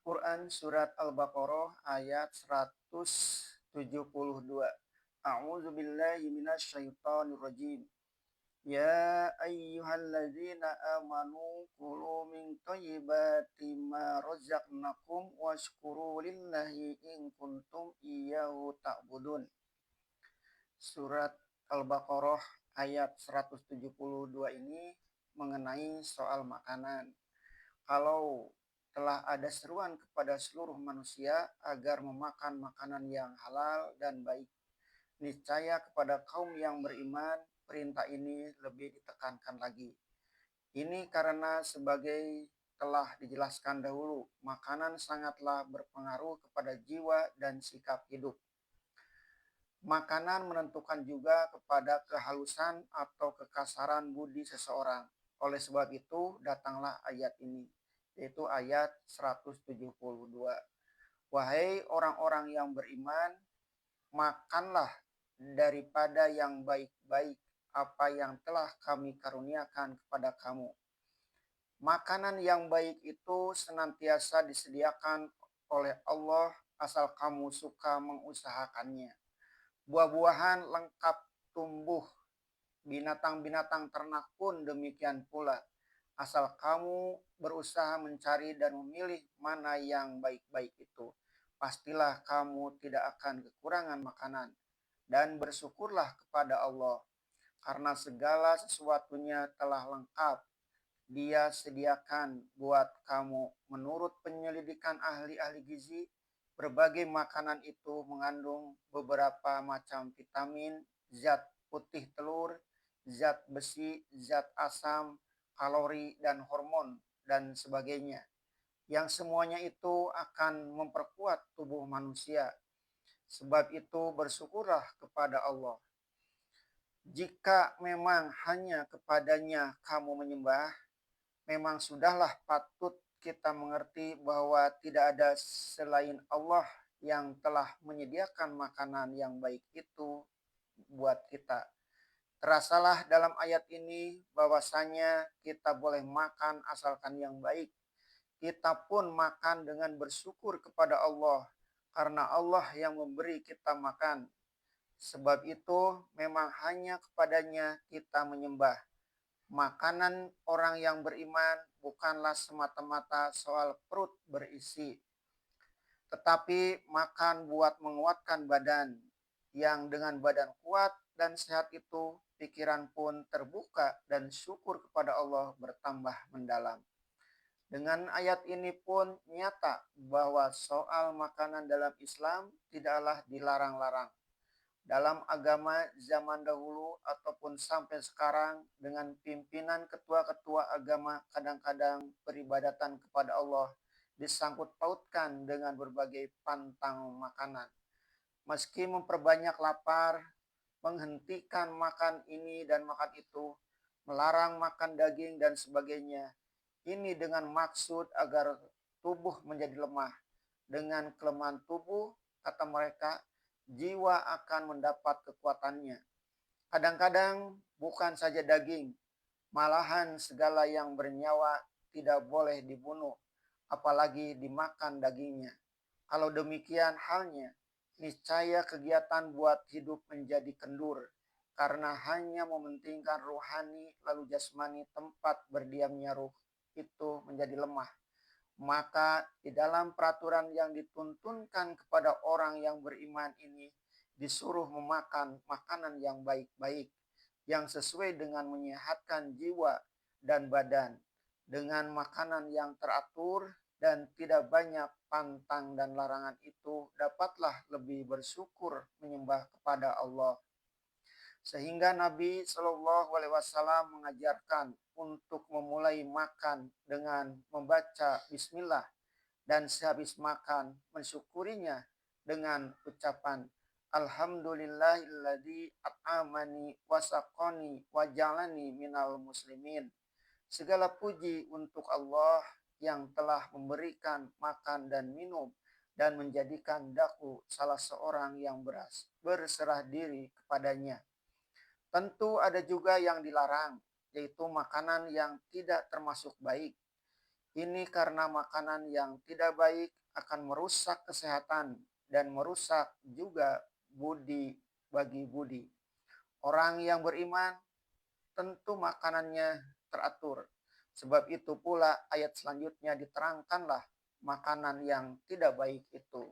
Quran Surat Al-Baqarah ayat 172. A'udzu billahi minasyaitonir rajim. Ya ayyuhalladzina amanu kulu min thayyibati ma razaqnakum washkuru lillahi in kuntum iyyahu ta'budun. Surat Al-Baqarah ayat 172 ini mengenai soal makanan. Kalau telah ada seruan kepada seluruh manusia agar memakan makanan yang halal dan baik, niscaya kepada kaum yang beriman perintah ini lebih ditekankan lagi. Ini karena sebagai telah dijelaskan dahulu, makanan sangatlah berpengaruh kepada jiwa dan sikap hidup. Makanan menentukan juga kepada kehalusan atau kekasaran budi seseorang. Oleh sebab itu, datanglah ayat ini, yaitu ayat 172. Wahai orang-orang yang beriman, makanlah daripada yang baik-baik apa yang telah kami karuniakan kepada kamu. Makanan yang baik itu senantiasa disediakan oleh Allah asal kamu suka mengusahakannya. Buah-buahan lengkap tumbuh, binatang-binatang ternak pun demikian pula. Asal kamu berusaha mencari dan memilih mana yang baik-baik itu, pastilah kamu tidak akan kekurangan makanan. Dan bersyukurlah kepada Allah, karena segala sesuatunya telah lengkap. Dia sediakan buat kamu. Menurut penyelidikan ahli-ahli gizi, berbagai makanan itu mengandung beberapa macam vitamin, zat putih telur, zat besi, zat asam, kalori, dan hormon, dan sebagainya. Yang semuanya itu akan memperkuat tubuh manusia. Sebab itu bersyukurlah kepada Allah. Jika memang hanya kepadanya kamu menyembah, memang sudahlah patut kita mengerti bahwa tidak ada selain Allah yang telah menyediakan makanan yang baik itu buat kita. Terasalah dalam ayat ini bahwasanya kita boleh makan asalkan yang baik. Kita pun makan dengan bersyukur kepada Allah karena Allah yang memberi kita makan. Sebab itu memang hanya kepadanya kita menyembah. Makanan orang yang beriman bukanlah semata-mata soal perut berisi, tetapi makan buat menguatkan badan. Yang dengan badan kuat dan sehat itu, pikiran pun terbuka dan syukur kepada Allah bertambah mendalam. Dengan ayat ini pun nyata bahwa soal makanan dalam Islam tidaklah dilarang-larang. Dalam agama zaman dahulu ataupun sampai sekarang, dengan pimpinan ketua-ketua agama kadang-kadang peribadatan kepada Allah disangkut pautkan dengan berbagai pantang makanan. Meski memperbanyak lapar, menghentikan makan ini dan makan itu, melarang makan daging dan sebagainya. Ini dengan maksud agar tubuh menjadi lemah. Dengan kelemahan tubuh, kata mereka, jiwa akan mendapat kekuatannya. Kadang-kadang bukan saja daging, malahan segala yang bernyawa tidak boleh dibunuh, apalagi dimakan dagingnya. Kalau demikian halnya, niscaya kegiatan buat hidup menjadi kendur, karena hanya mementingkan rohani lalu jasmani tempat berdiamnya ruh itu menjadi lemah. Maka di dalam peraturan yang dituntunkan kepada orang yang beriman ini disuruh memakan makanan yang baik-baik, yang sesuai dengan menyehatkan jiwa dan badan, dengan makanan yang teratur dan tidak banyak pantang dan larangan itu, dapatlah lebih bersyukur menyembah kepada Allah. Sehingga Nabi Shallallahu Alaihi Wasallam mengajarkan untuk memulai makan dengan membaca Bismillah dan sehabis makan mensyukurinya dengan ucapan Alhamdulillahilladzi at'amani wasaqani wajalani minal muslimin. Segala puji untuk Allah yang telah memberikan makan dan minum dan menjadikan daku salah seorang yang berserah diri kepadanya. Tentu ada juga yang dilarang, yaitu makanan yang tidak termasuk baik. Ini karena makanan yang tidak baik akan merusak kesehatan dan merusak juga budi bagi budi. Orang yang beriman tentu makanannya teratur. Sebab itu pula ayat selanjutnya diterangkanlah makanan yang tidak baik itu.